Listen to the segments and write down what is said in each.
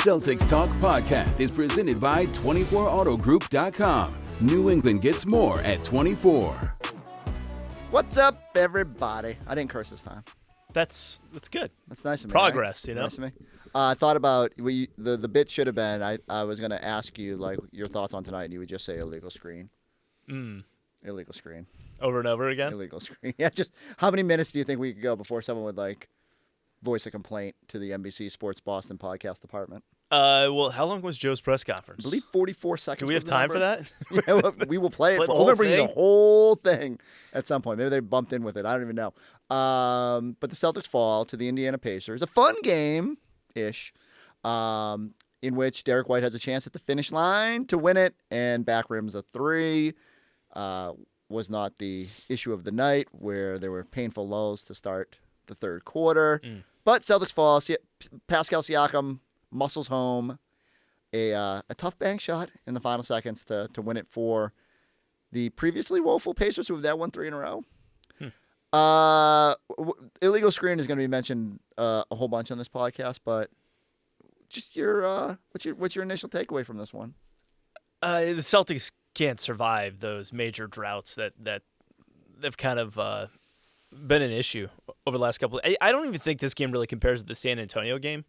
Celtics Talk podcast is presented by 24autogroup.com. New England gets more at 24. What's up, everybody? I didn't curse this time. That's good. That's nice of me. Progress, right? you know. Nice of me. I thought about the bit should have been. I was going to ask you like your thoughts on tonight, and you would just say illegal screen. Illegal screen. Over and over again. Illegal screen. Yeah. Just how many minutes do you think we could go before someone would like voice a complaint to the NBC Sports Boston podcast department? Well, how long was Joe's press conference? I believe 44 seconds. Do we have time for that? Yeah, well, we will play it. The We'll bring thing? the whole thing at some point. Maybe they bumped in with it. I don't even know. But the Celtics fall to the Indiana Pacers. A fun game-ish, in which Derrick White has a chance at the finish line to win it, and back rims a three. Was not the issue of the night, where there were painful lulls to start the third quarter. But Celtics fall. Pascal Siakam muscles home a tough bank shot in the final seconds to win it for the previously woeful Pacers, who have now won 3 in a row. Illegal screen is going to be mentioned a whole bunch on this podcast, but just your what's your initial takeaway from this one? The Celtics can't survive those major droughts that have kind of been an issue over the last couple. I don't even think this game really compares to the San Antonio game.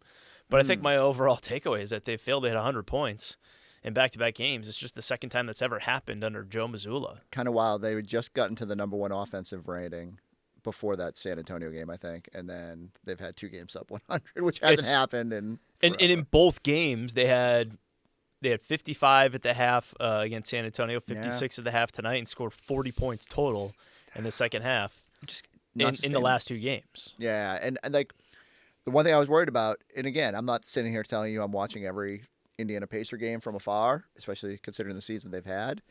But I think my overall takeaway is that they failed to hit 100 points in back-to-back games. It's just the second time that's ever happened under Joe Mazzulla. Kind of wild. They had just gotten to the number one offensive rating before that San Antonio game, I think, and then they've had 2 games up 100, which hasn't happened. And in both games, they had 55 at the half against San Antonio, 56 at the half tonight, and scored 40 points total in the second half just in the last 2 games. Yeah, and like, the one thing I was worried about, and again, I'm not sitting here telling you I'm watching every Indiana Pacer game from afar, especially considering the season they've had.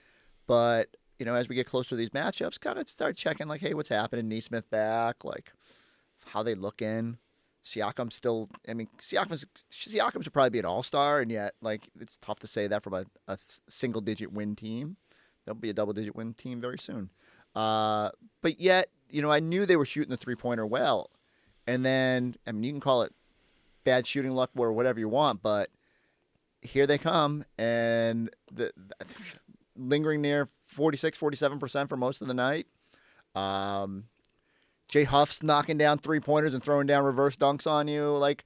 But, you know, as we get closer to these matchups, kind of start checking, like, hey, what's happening? Neesmith back, like, how they looking? Siakam still, I mean, Siakam should probably be an all-star, and yet, like, it's tough to say that from a single-digit win team. They'll be a double-digit win team very soon. But yet, you know, I knew they were shooting the three-pointer well. And then, I mean, you can call it bad shooting luck or whatever you want, but here they come, and lingering near 46, 47% for most of the night. Jay Huff's knocking down three-pointers and throwing down reverse dunks on you. Like,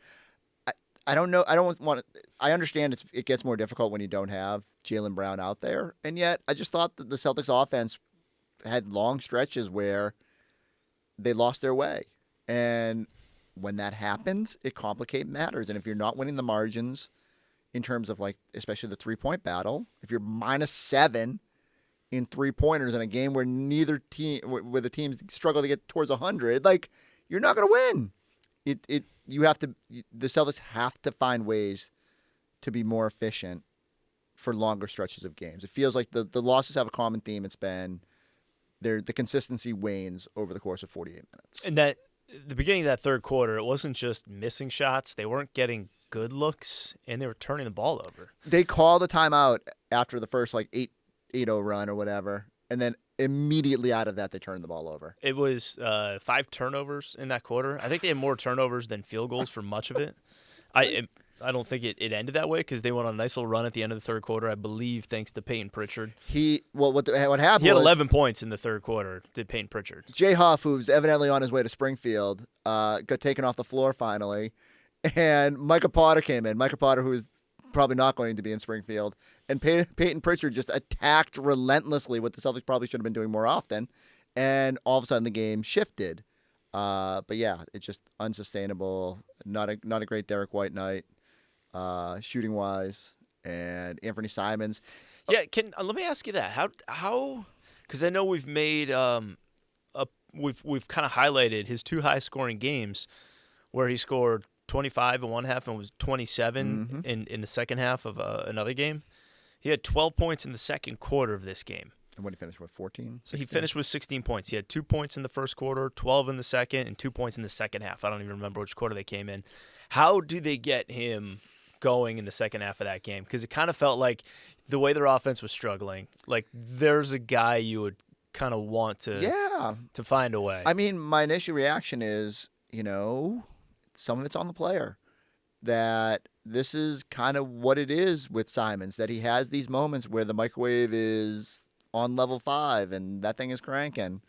I don't know. I understand it gets more difficult when you don't have Jaylen Brown out there, and yet I just thought that the Celtics offense had long stretches where they lost their way. And when that happens, it complicates matters. And if you're not winning the margins in terms of, like, especially the three-point battle, if you're -7 in three-pointers in a game where where the teams struggle to get towards 100, like, you're not going to win. The Celtics have to find ways to be more efficient for longer stretches of games. It feels like the losses have a common theme. It's been the consistency wanes over the course of 48 minutes. And that the beginning of that third quarter, it wasn't just missing shots. They weren't getting good looks, and they were turning the ball over. They called a timeout after the first, like, 8-0 run or whatever, and then immediately out of that, they turned the ball over. It was 5 turnovers in that quarter. I think they had more turnovers than field goals for much of it. I don't think it ended that way because they went on a nice little run at the end of the third quarter, I believe, thanks to Peyton Pritchard. What happened? He had 11 points in the third quarter. Did Peyton Pritchard? Jay Huff, who's evidently on his way to Springfield, got taken off the floor finally, and Micah Potter came in. Micah Potter, who is probably not going to be in Springfield, and Peyton Pritchard just attacked relentlessly, what the Celtics probably should have been doing more often, and all of a sudden the game shifted. But yeah, it's just unsustainable. Not a great Derrick White night. Shooting wise, and Anthony Simons. Yeah, let me ask you that. How? Because I know we've made we've kind of highlighted his 2 high scoring games, where he scored 25 in one half and was 27 in the second half of another game. He had 12 points in the second quarter of this game. And when he finished with 14? 16? He finished with 16 points. He had 2 points in the first quarter, 12 in the second, and 2 points in the second half. I don't even remember which quarter they came in. How do they get him going in the second half of that game? Because it kind of felt like the way their offense was struggling, like there's a guy you would kind of want to find a way. I mean, my initial reaction is, some of it's on the player. that this is kind of what it is with Simons, that he has these moments where the microwave is on level 5 and that thing is cranking.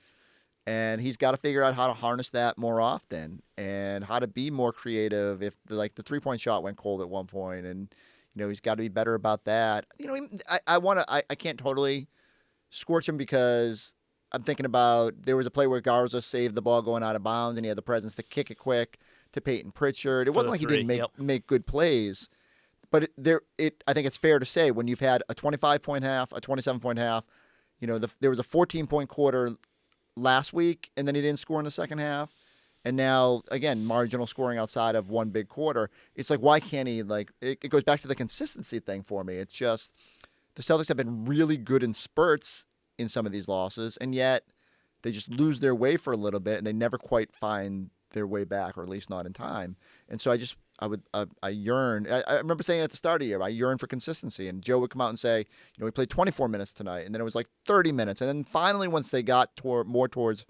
And he's got to figure out how to harness that more often and how to be more creative. If the 3-point shot went cold at one point, and he's got to be better about that. I can't totally scorch him because I'm thinking about there was a play where Garza saved the ball going out of bounds and he had the presence to kick it quick to Peyton Pritchard. It wasn't like he didn't make good plays, but I think it's fair to say when you've had a 25-point half, a 27-point half, there was a 14-point quarter last week, and then he didn't score in the second half. And now, again, marginal scoring outside of one big quarter. It's like, why can't he, it goes back to the consistency thing for me. It's just the Celtics have been really good in spurts in some of these losses, and yet they just lose their way for a little bit, and they never quite find their way back, or at least not in time. And so I yearn. I remember saying at the start of the year, I yearn for consistency. And Joe would come out and say, we played 24 minutes tonight, and then it was like 30 minutes. And then finally, once they got more towards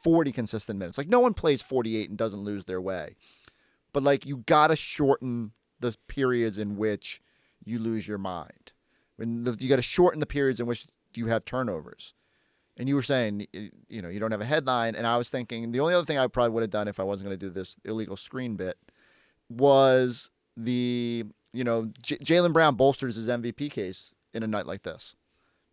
40 consistent minutes, no one plays 48 and doesn't lose their way. But you got to shorten the periods in which you lose your mind. You got to shorten the periods in which you have turnovers. And you were saying, you don't have a headline. And I was thinking the only other thing I probably would have done if I wasn't going to do this illegal screen bit was Jaylen Brown bolsters his MVP case in a night like this,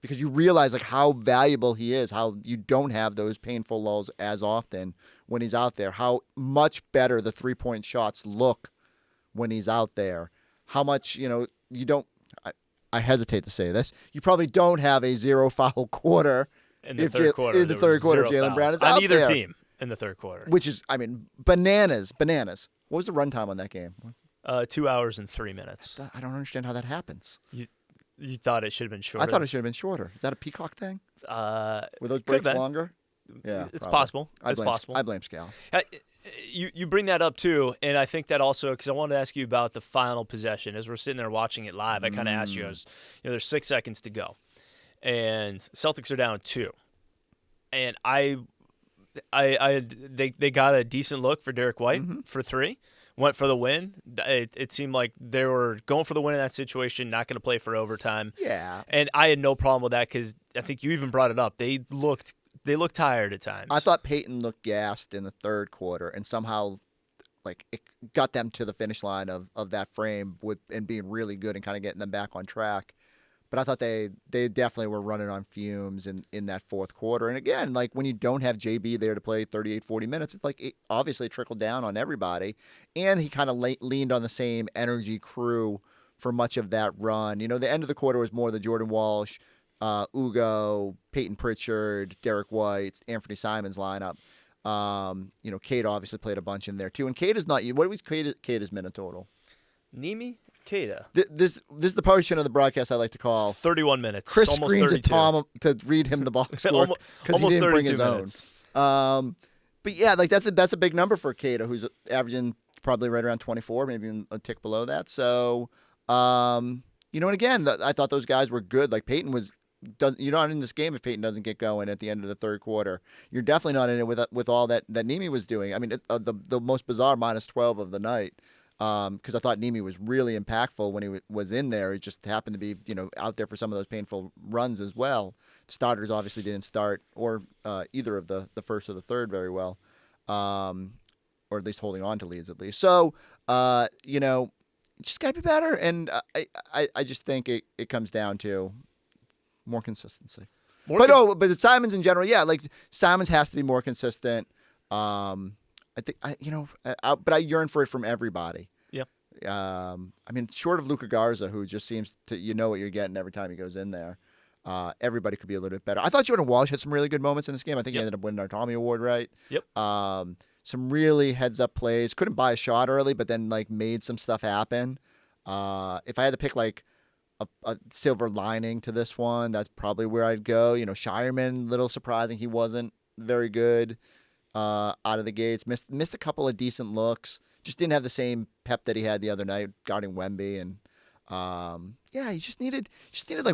because you realize how valuable he is, how you don't have those painful lulls as often when he's out there, how much better the 3-point shots look when he's out there, how much, you don't, I hesitate to say this, you probably don't have a 0-foul quarter in the third quarter. If Jaylen Brown is out there. On either team in the third quarter. Which is, bananas. What was the runtime on that game? 2 hours and 3 minutes. I don't understand how that happens. You thought it should have been shorter? I thought it should have been shorter. Is that a Peacock thing? Were those breaks longer? Yeah, it's possible. Possible. I blame Scal. You bring that up too, and I think that also because I wanted to ask you about the final possession. As we're sitting there watching it live, I kind of asked you, there's 6 seconds to go, and Celtics are down 2, and they got a decent look for Derrick White for 3. Went for the win. It seemed like they were going for the win in that situation, not going to play for overtime. Yeah. And I had no problem with that because I think you even brought it up. They looked tired at times. I thought Peyton looked gassed in the third quarter, and somehow it got them to the finish line of that frame and being really good and kind of getting them back on track. But I thought they definitely were running on fumes in that fourth quarter. And again, when you don't have JB there to play 38, 40 minutes, it's it obviously trickled down on everybody. And he kind of leaned on the same energy crew for much of that run. The end of the quarter was more the Jordan Walsh, Ugo, Peyton Pritchard, Derrick White, Anthony Simons lineup. Cade obviously played a bunch in there too. And Cade is not – what was Cade's minute total? Nimi? Keita. This is the portion of the broadcast I like to call 31 minutes. Chris almost screams 32. at Tom to read him the box score because he didn't bring his minutes. own. But yeah, that's a big number for Keita, who's averaging probably right around 24, maybe even a tick below that. So, and again, I thought those guys were good. Peyton was. You're not in this game if Peyton doesn't get going at the end of the third quarter. You're definitely not in it with all that Nimi was doing. The most bizarre -12 of the night. Because I thought Nimi was really impactful when he was in there. He just happened to be, out there for some of those painful runs as well. The starters obviously didn't start or either of the first or the third very well, or at least holding on to leads at least. So, just got to be better. And I just think it comes down to more consistency. But Simons in general, yeah, Simons has to be more consistent. I think but I yearn for it from everybody. Yeah. Short of Luka Garza, who just seems to what you're getting every time he goes in there. Everybody could be a little bit better. I thought Jordan Walsh had some really good moments in this game. I think he ended up winning our Tommy Award, right? Yep. Some really heads up plays. Couldn't buy a shot early, but then made some stuff happen. If I had to pick a silver lining to this one, that's probably where I'd go. Shireman, little surprising he wasn't very good. Out of the gates, missed a couple of decent looks. Just didn't have the same pep that he had the other night guarding Wemby, and he just needed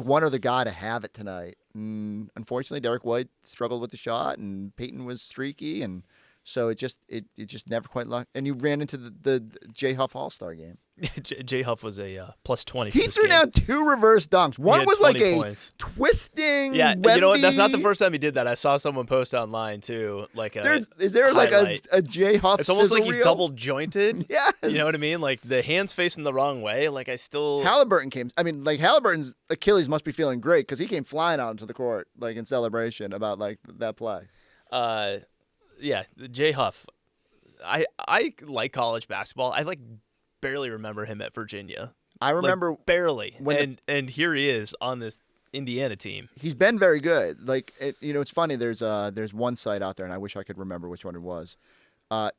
one other guy to have it tonight. And unfortunately, Derrick White struggled with the shot, and Peyton was streaky, and So it just never quite lucked. And you ran into the J Huff All-Star game. J Huff was a plus 20. He threw down 2 reverse dunks. One was like a twisting. Yeah, Wemby. you know what? That's not the first time he did that. I saw someone post online too, like is there highlight. like a J Huff? It's almost like he's reel? double jointed. Yes. You know what I mean? Like the hands facing the wrong way. Like I still. Halliburton came. I mean, like Halliburton's Achilles must be feeling great because he came flying out into the court like in celebration about like that play. Yeah, J Huff. I like college basketball. I like barely remember him at Virginia. I remember barely. And here he is on this Indiana team. He's been very good. Like it's funny. There's one site out there, and I wish I could remember which one it was.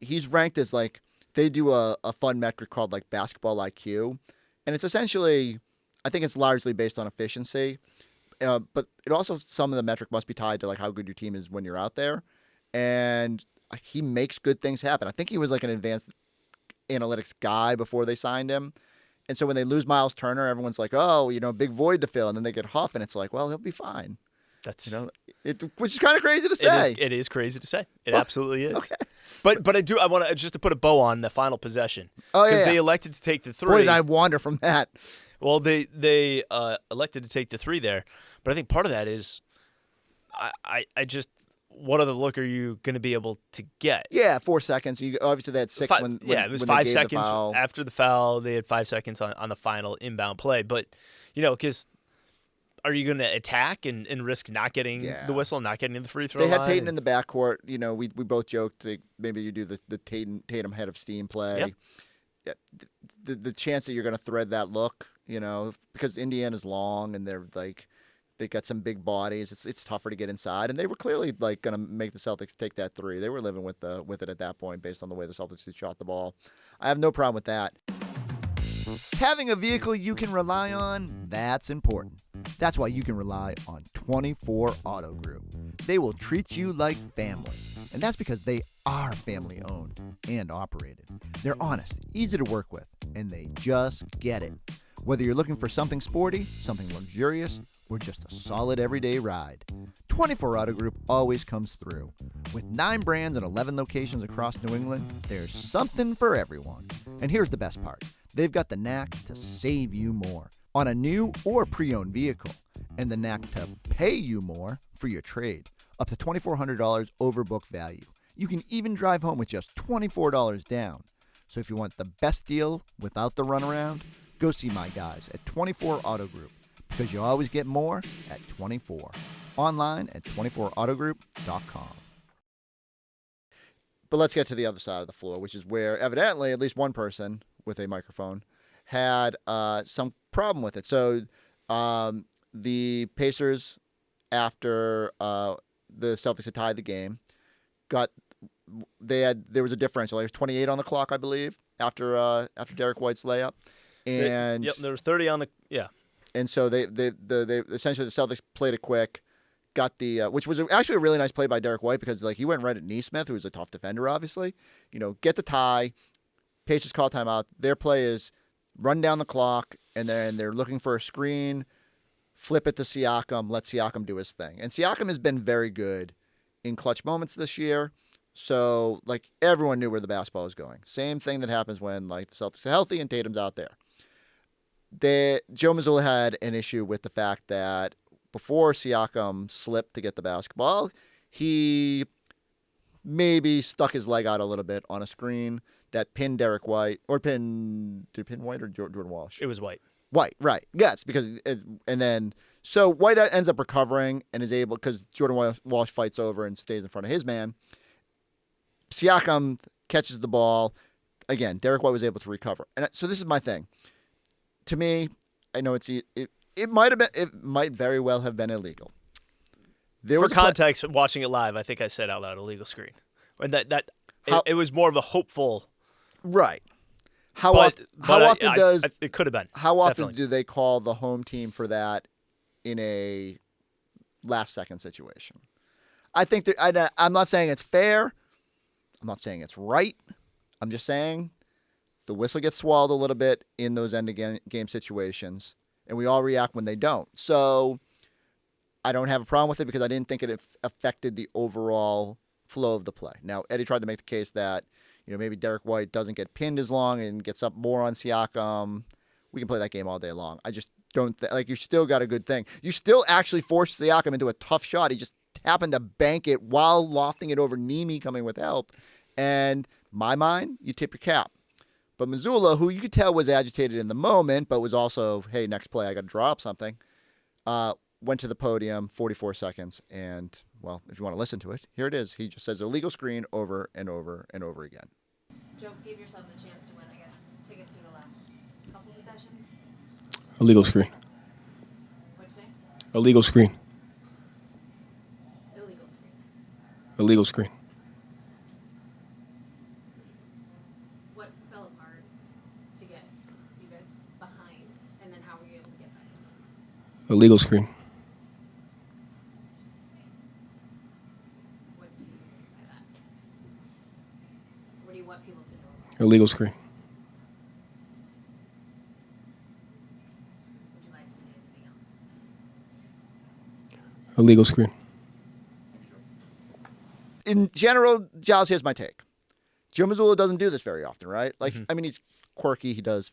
He's ranked as like they do a fun metric called like basketball IQ, and it's essentially, I think it's largely based on efficiency, but it also some of the metric must be tied to like how good your team is when you're out there, and he makes good things happen. I think he was like an advanced analytics guy before they signed him. And so when they lose Miles Turner, everyone's like, oh, big void to fill. And then they get Huff, and it's like, well, he'll be fine. That's which is kind of crazy to say. It is crazy to say. It absolutely is. Okay. But I want to just to put a bow on the final possession. Oh, yeah. Because they elected to take the 3. Boy, did I wander from that. Well, they elected to take the 3 there. But I think part of that is I just, what other look are you going to be able to get? Yeah, 4 seconds. You obviously they had 6 when it was when 5 they gave seconds the foul. After the foul. They had 5 seconds on the final inbound play. But because are you going to attack and risk not getting the whistle, not getting the free throw line? They had Peyton in the backcourt. We both joked that maybe you do the Tatum head of steam play. Yep. Yeah, the chance that you're going to thread that look, because Indiana's long and they're like. They got some big bodies. It's tougher to get inside, and they were clearly like going to make the Celtics take that 3. They were living with it at that point based on the way the Celtics had shot the ball. I have no problem with that. Having a vehicle you can rely on, that's important. That's why you can rely on 24 Auto Group. They will treat you like family, and that's because they are family owned and operated. They're honest, easy to work with, and they just get it. Whether you're looking for something sporty, something luxurious, or just a solid everyday ride, 24 Auto Group always comes through. With 9 brands and 11 locations across New England, there's something for everyone. And here's the best part. They've got the knack to save you more on a new or pre-owned vehicle, and the knack to pay you more for your trade, up to $2,400 over book value. You can even drive home with just $24 down. So if you want the best deal without the runaround, go see my guys at 24 Auto Group, because you always get more at 24. Online at 24autogroup.com. But let's get to the other side of the floor, which is where evidently at least one person with a microphone had some problem with it. So the Pacers, after the Celtics had tied the game, there was a differential. There was 28 on the clock, I believe, after Derrick White's layup. And there was 30 on the And so they essentially the Celtics played it quick, got the which was actually a really nice play by Derrick White because like he went right at Neesmith, who was a tough defender, obviously. Get the tie. Pacers call timeout. Their play is run down the clock, and then they're looking for a screen, flip it to Siakam, let Siakam do his thing. And Siakam has been very good in clutch moments this year. So like everyone knew where the basketball was going. Same thing that happens when like the Celtics are healthy and Tatum's out there. Joe Mazzulla had an issue with the fact that before Siakam slipped to get the basketball, he maybe stuck his leg out a little bit on a screen that pinned Derrick White, or did it pin White or Jordan Walsh? It was White. White, right. Yes, so White ends up recovering and is able, because Jordan Walsh fights over and stays in front of his man. Siakam catches the ball. Again, Derrick White was able to recover. And so this is my thing. To me, I know it might very well have been illegal. For context, watching it live, I think I said out loud illegal screen. And it was more of a hopeful. Right. How often it could have been. How often do they call the home team for that in a last second situation? I think I'm not saying it's fair. I'm not saying it's right. I'm just saying the whistle gets swallowed a little bit in those end-of-game situations, and we all react when they don't. So I don't have a problem with it because I didn't think it affected the overall flow of the play. Now, Eddie tried to make the case that, maybe Derrick White doesn't get pinned as long and gets up more on Siakam. We can play that game all day long. I just don't you still got a good thing. You still actually forced Siakam into a tough shot. He just happened to bank it while lofting it over Nemi coming with help. And my mind, you tip your cap. But Mazzulla, who you could tell was agitated in the moment, but was also, hey, next play, I got to draw up something, went to the podium, 44 seconds, and, well, if you want to listen to it, here it is. He just says illegal screen over and over and over again. Joe, give yourselves a chance to win, I guess. Take us through the last couple possessions. Illegal screen. What'd you say? Illegal screen. Illegal screen. Illegal screen. What fell apart to get you guys behind, and then how were you able to get back? Illegal screen. What do you mean by that? What do you want people to know about? Illegal screen. Would you like to say anything else? Illegal screen. In general, Giles, here's my take. Joe Mazzulla doesn't do this very often, right? I mean, he's quirky. He does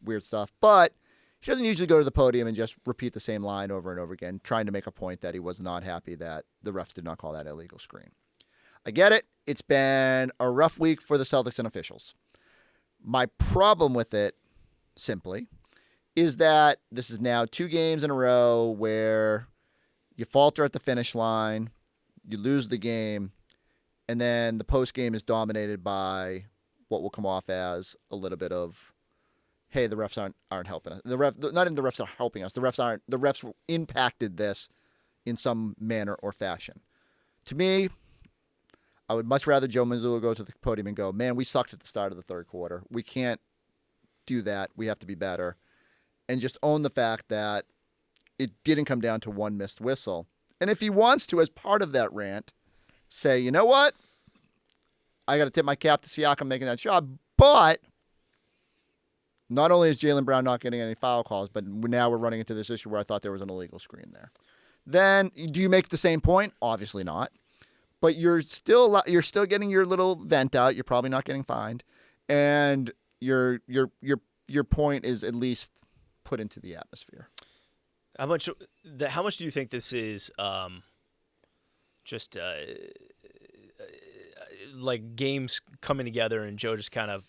weird stuff. But he doesn't usually go to the podium and just repeat the same line over and over again, trying to make a point that he was not happy that the refs did not call that illegal screen. I get it. It's been a rough week for the Celtics and officials. My problem with it, simply, is that this is now 2 games in a row where you falter at the finish line, you lose the game, and then the post game is dominated by what will come off as a little bit of, hey, the refs aren't helping us. Not even the refs are helping us. The refs impacted this in some manner or fashion. To me, I would much rather Joe Mazzulla go to the podium and go, man, we sucked at the start of the third quarter. We can't do that. We have to be better. And just own the fact that it didn't come down to one missed whistle. And if he wants to, as part of that rant, say, you know what? I got to tip my cap to Siakam making that shot. But not only is Jaylen Brown not getting any foul calls, but now we're running into this issue where I thought there was an illegal screen there. Then do you make the same point? Obviously not. But you're still getting your little vent out. You're probably not getting fined, and your point is at least put into the atmosphere. How much do you think this is just like games coming together and Joe just kind of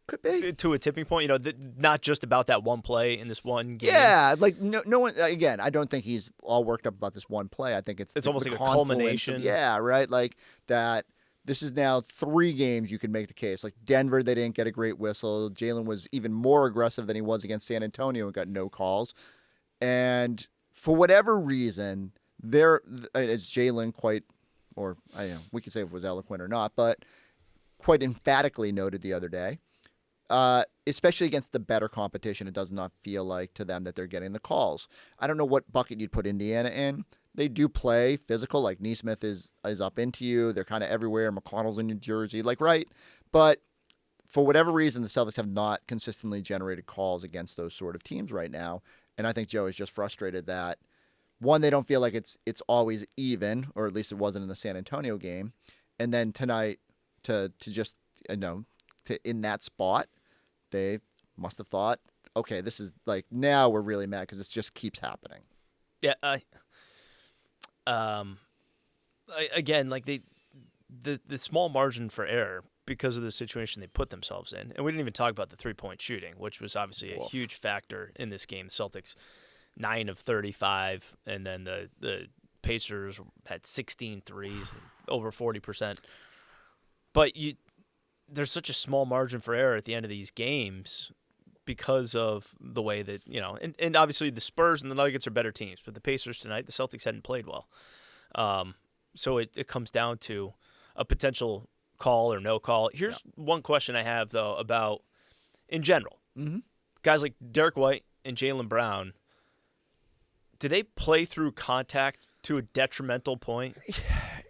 could be to a tipping point? Not just about that one play in this one game. Yeah, like no one. Again, I don't think he's all worked up about this one play. I think it's almost like a culmination. Yeah, right. Like that. This is now 3 games you can make the case. Like Denver, they didn't get a great whistle. Jaylen was even more aggressive than he was against San Antonio and got no calls. And for whatever reason, there is Jaylen quite, or we could say if it was eloquent or not, but quite emphatically noted the other day, especially against the better competition, it does not feel like to them that they're getting the calls. I don't know what bucket you'd put Indiana in. They do play physical, like Nesmith is up into you. They're kind of everywhere. McConnell's in New Jersey, right? But for whatever reason, the Celtics have not consistently generated calls against those sort of teams right now. And I think Joe is just frustrated that, one, they don't feel like it's always even, or at least it wasn't in the San Antonio game. And then tonight, to just, in that spot, they must have thought, okay, this is like, now we're really mad because it just keeps happening. Yeah. Again, like the small margin for error because of the situation they put themselves in. And we didn't even talk about the 3-point shooting, which was obviously a huge factor in this game. Celtics 9 of 35, and then the Pacers had 16 threes, over 40%. But there's such a small margin for error at the end of these games because of the way that, and obviously the Spurs and the Nuggets are better teams, but the Pacers tonight, the Celtics hadn't played well. So it comes down to a potential call or no call. Here's one question I have, though, about in general. Mm-hmm. Guys like Derrick White and Jaylen Brown, do they play through contact to a detrimental point?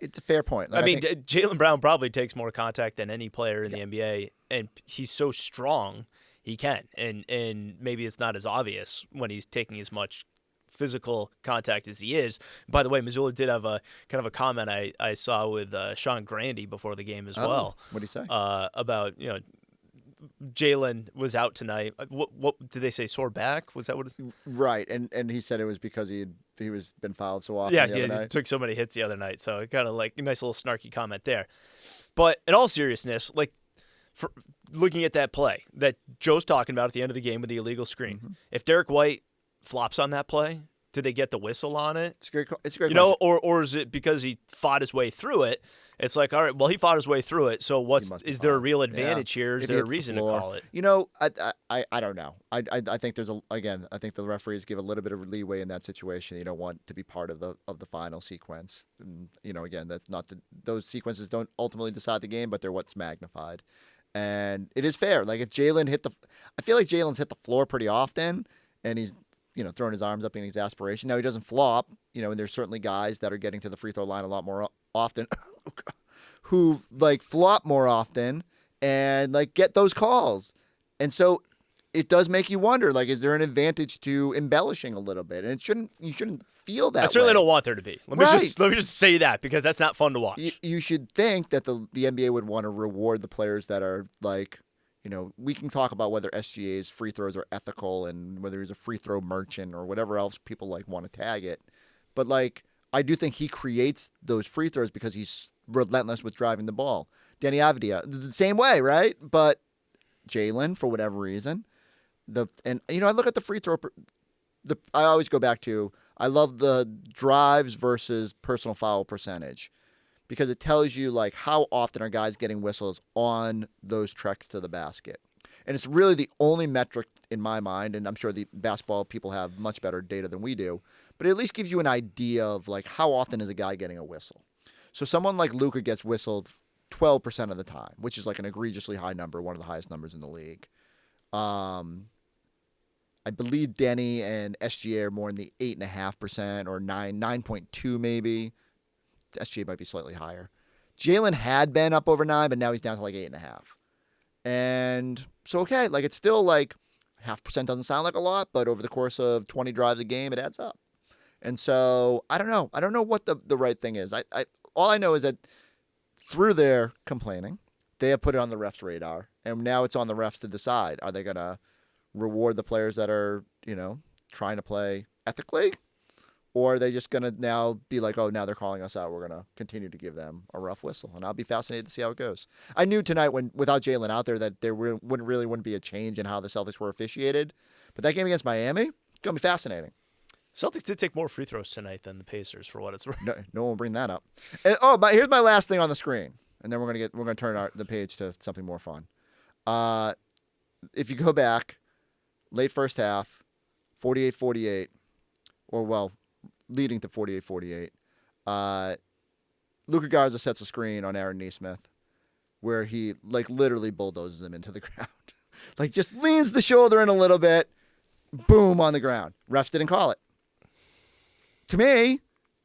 It's a fair point. I mean, Jaylen Brown probably takes more contact than any player in the NBA, and he's so strong he can. And maybe it's not as obvious when he's taking as much physical contact as he is. By the way, Mazzulla did have a kind of a comment I saw with Sean Grandy before the game as well. What did he say? About Jalen was out tonight. What did they say? Sore back? Was that what? Right, and he said it was because he was been fouled so often. Yeah, the other he night. took so many hits the other night. So kind of like a nice little snarky comment there. But in all seriousness, like for looking at that play that Joe's talking about at the end of the game with the illegal screen, if Derrick White flops on that play, did they get the whistle on it? It's a great. It's a great. You know, or is it because he fought his way through it? It's like, all right, well, he fought his way through it. So is there a real advantage here? Is If he there a hits the reason to floor. call it? You know, I don't know. I think there's I think the referees give a little bit of leeway in that situation. You don't want to be part of the final sequence. And, again, that's not those sequences don't ultimately decide the game, but they're what's magnified. And it is fair. Like if Jalen I feel like Jalen's hit the floor pretty often, and he's throwing his arms up in exasperation. Now he doesn't flop. And there's certainly guys that are getting to the free throw line a lot more often who like flop more often and like get those calls. And so it does make you wonder, like, is there an advantage to embellishing a little bit? And you shouldn't feel that I certainly way. don't want there to be. Let me just say that because that's not fun to watch. You should think that the NBA would want to reward the players that are like, we can talk about whether SGA's free throws are ethical and whether he's a free throw merchant or whatever else people like want to tag it. But like, I do think he creates those free throws because he's relentless with driving the ball. Danny Avdia, the same way, right? But Jalen, for whatever reason, I look at the free throw. I always go back to, I love the drives versus personal foul percentage, because it tells you like how often are guys getting whistles on those treks to the basket. And it's really the only metric in my mind, and I'm sure the basketball people have much better data than we do, but it at least gives you an idea of like how often is a guy getting a whistle. So someone like Luka gets whistled 12% of the time, which is like an egregiously high number, one of the highest numbers in the league. I believe Denny and SGA are more in the 8.5% or 9.2 maybe. SGA might be slightly higher. Jalen had been up over 9, but now he's down to like 8.5. And so, okay, like it's still like 0.5% doesn't sound like a lot, but over the course of 20 drives a game, it adds up. And so I don't know. I don't know what the right thing is. All I know is that through their complaining, they have put it on the refs' radar, and now it's on the refs to decide: are they going to reward the players that are trying to play ethically? Or are they just going to now be like, oh, now they're calling us out, we're going to continue to give them a rough whistle? And I'll be fascinated to see how it goes. I knew tonight, without Jalen out there, that there wouldn't be a change in how the Celtics were officiated. But that game against Miami, it's going to be fascinating. Celtics did take more free throws tonight than the Pacers, for what it's worth. No one will bring that up. And, here's my last thing on the screen, and then we're going to turn the page to something more fun. If you go back, late first half, 48-48, leading to 48-48. Luka Garza sets a screen on Aaron Nesmith where he like literally bulldozes him into the ground. Like just leans the shoulder in a little bit, boom, on the ground. Refs didn't call it. To me,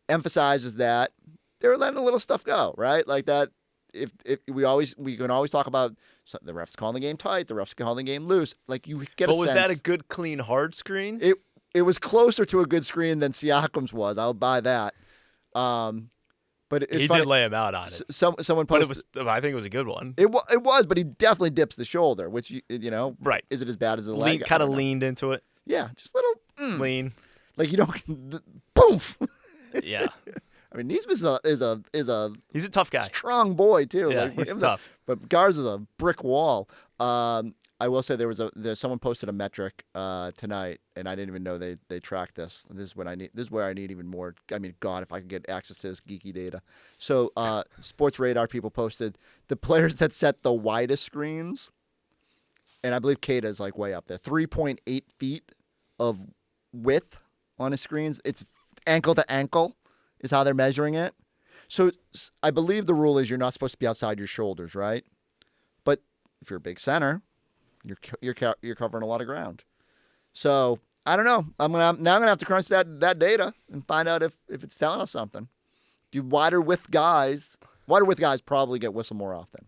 emphasizes that they were letting a little stuff go, right? Like that. If we can always talk about the refs calling the game tight, the refs calling the game loose. Like you get a sense. But was that a good, clean, hard screen? It was closer to a good screen than Siakam's was. I'll buy that. But it's he funny. Did lay him out on it. Someone posted. But I think it was a good one. It was, but he definitely dips the shoulder, which right. Is it as bad as the leg? Kind of leaned into it. Yeah, just a little lean. Like poof. Yeah. I mean, Nesmith is a he's a tough guy, strong boy too. Yeah, like, he's tough. But Garza's a brick wall. I will say someone posted a metric tonight, and I didn't even know they tracked this. This is where I need even more. I mean, God, if I could get access to this geeky data. So, Sports Radar people posted the players that set the widest screens, and I believe Keita is like way up there. 3.8 feet of width on his screens. It's ankle to ankle is how they're measuring it. So I believe the rule is you're not supposed to be outside your shoulders, right? But if you're a big center, you're covering a lot of ground. So I don't know. I'm gonna have to crunch that data and find out if it's telling us something. Do wider width guys probably get whistled more often.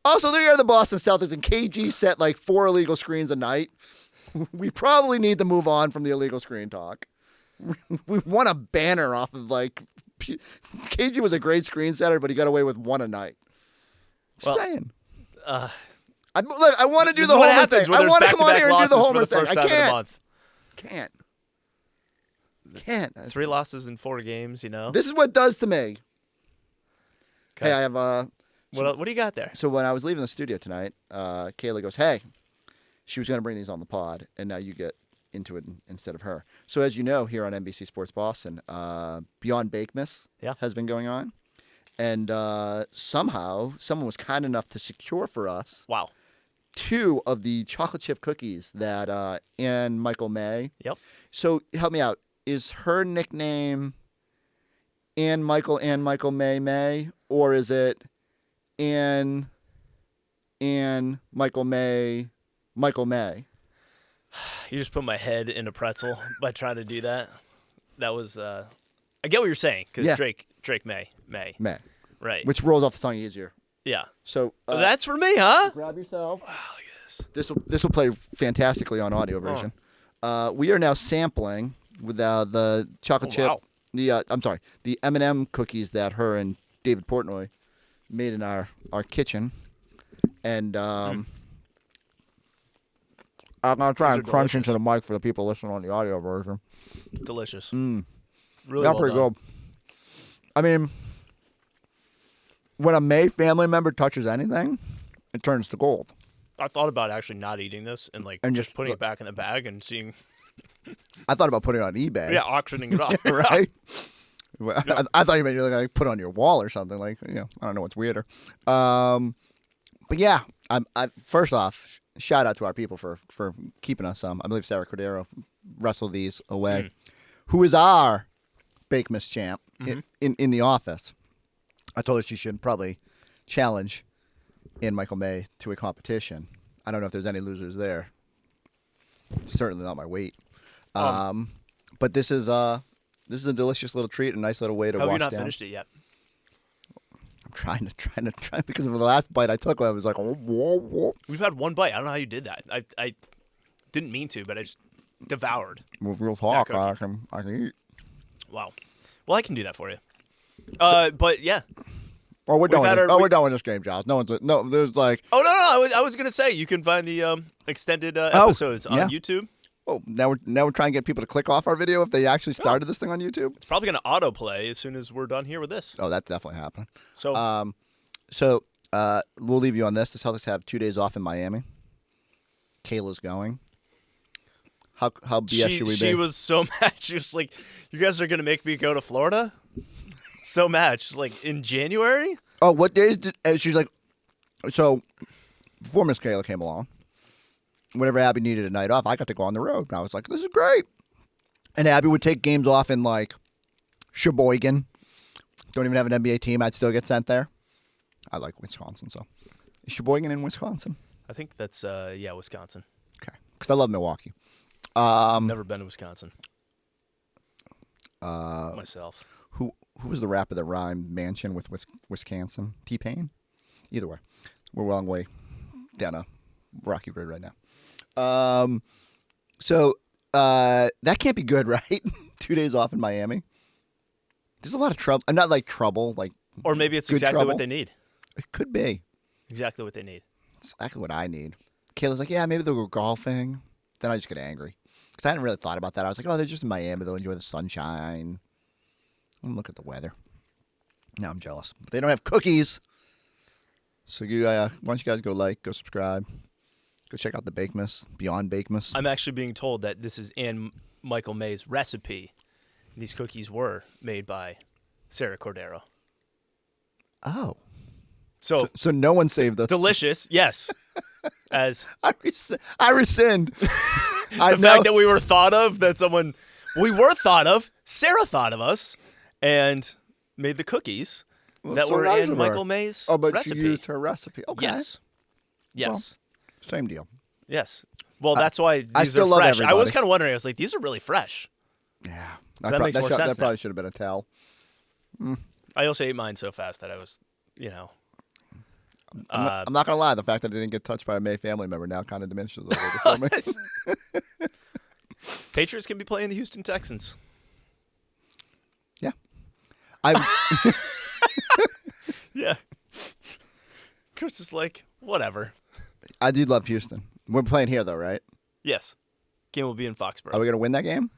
Also, there are the Boston Celtics, and KG set like 4 illegal screens a night. We probably need to move on from the illegal screen talk. we won a banner off of like KG was a great screensetter, but he got away with one a night. Just saying. I want to do the Homer thing. I want to come on here and do the Homer thing. I can't. 3 losses in 4 games, This is what it does to me. Okay. Hey, I have What do you got there? So when I was leaving the studio tonight, Kayla goes, "Hey, she was going to bring these on the pod, and now you get into it instead of her." So as you know, here on NBC Sports Boston, Beyond Bakemas has been going on, and somehow someone was kind enough to secure for us 2 of the chocolate chip cookies that Ann Michael May. Yep. So help me out. Is her nickname Ann Michael May, or is it Ann Michael May? You just put my head in a pretzel by trying to do that. That was I get what you're saying because Drake May. Right. Which rolls off the tongue easier. Yeah. So that's for me, huh? Grab yourself. Wow, look at this. This will play fantastically on audio version. We are now sampling with the chocolate chip. Wow. The M&M cookies that her and David Portnoy made in our kitchen, and I'm gonna try and crunch into the mic for the people listening on the audio version. Delicious. Really well pretty done. good. I mean, when a May family member touches anything, it turns to gold. I thought about actually not eating this and just putting it back in the bag and seeing. I thought about putting it on eBay. Yeah, auctioning it off. Right. I thought you meant you were like put it on your wall or something I don't know what's weirder. But yeah, I first off, shout out to our people for keeping us. I believe Sarah Cordero wrestled these away. Who is our Bakemas champ in the office? I told her she should probably challenge Ann Michael May to a competition. I don't know if there's any losers there. Certainly not my weight. But this is a delicious little treat, a nice little way to wash down. Have you not finished it yet? I'm trying to because of the last bite I took, I was like, oh, whoa, whoa. We've had one bite. I don't know how you did that. I didn't mean to, but I just devoured. With real talk, I can eat. Wow. Well, I can do that for you. But yeah. Oh, we're done with this game, Giles. There's like. Oh no! I was gonna say you can find the extended episodes on YouTube. Oh, now we're trying to get people to click off our video if they actually started this thing on YouTube. It's probably gonna autoplay as soon as we're done here with this. Oh, that's definitely happening. So, we'll leave you on this. The Celtics have 2 days off in Miami. Kayla's going. How BS should we be? She was so mad. She was like, "You guys are gonna make me go to Florida?" So mad. She's like, "In January?" Oh, what days did? She's like, so before Miss Kayla came along, whenever Abby needed a night off, I got to go on the road. And I was like, this is great. And Abby would take games off in like Sheboygan. Don't even have an NBA team. I'd still get sent there. I like Wisconsin, so is Sheboygan in Wisconsin? I think that's Wisconsin. Okay, because I love Milwaukee. Never been to Wisconsin. Myself. Who was the rapper that rhymed mansion with Wisconsin? T-Pain? Either way. We're a long way down a rocky road right now. So that can't be good, right? 2 days off in Miami. There's a lot of trouble. Not like trouble, like. Or maybe it's exactly trouble. what they need. It could be. Exactly what they need. It's exactly what I need. Kayla's like, yeah, maybe they'll go golfing. Then I just get angry. Because I hadn't really thought about that. I was like, oh, they're just in Miami. They'll enjoy the sunshine. Look at the weather. Now I'm jealous. But they don't have cookies. So why don't you guys go go subscribe. Go check out the Bakemas, Beyond Bakemas. I'm actually being told that this is Ann Michael May's recipe. These cookies were made by Sarah Cordero. Oh. So no one saved those. Delicious, yes. As I rescind. The fact that we were thought of, Sarah thought of us and made the cookies that were in Michael May's recipe. She used her recipe. Okay. Yes. Well, same deal. Yes. Well, that's why these I still are love fresh. everybody. I was kind of wondering. I was like, these are really fresh. Yeah. So that makes more sense. That probably should have been a tell. I also ate mine so fast that I was, I'm not going to lie. The fact that I didn't get touched by a May family member now kind of diminishes a little bit for me. Patriots can be playing the Houston Texans. I Yeah. Chris is like, whatever. I do love Houston. We're playing here though, right? Yes. Game will be in Foxborough. Are we going to win that game?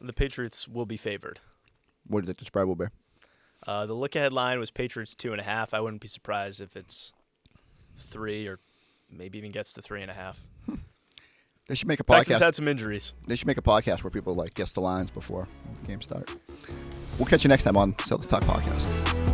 The Patriots will be favored. What do you think the spread will be? The look-ahead line was Patriots 2.5. I wouldn't be surprised if it's 3 or maybe even gets to 3.5. They should make a Texans podcast. had some injuries. They should make a podcast where people like guess the lines before the game start. We'll catch you next time on Celtics Talk Podcast.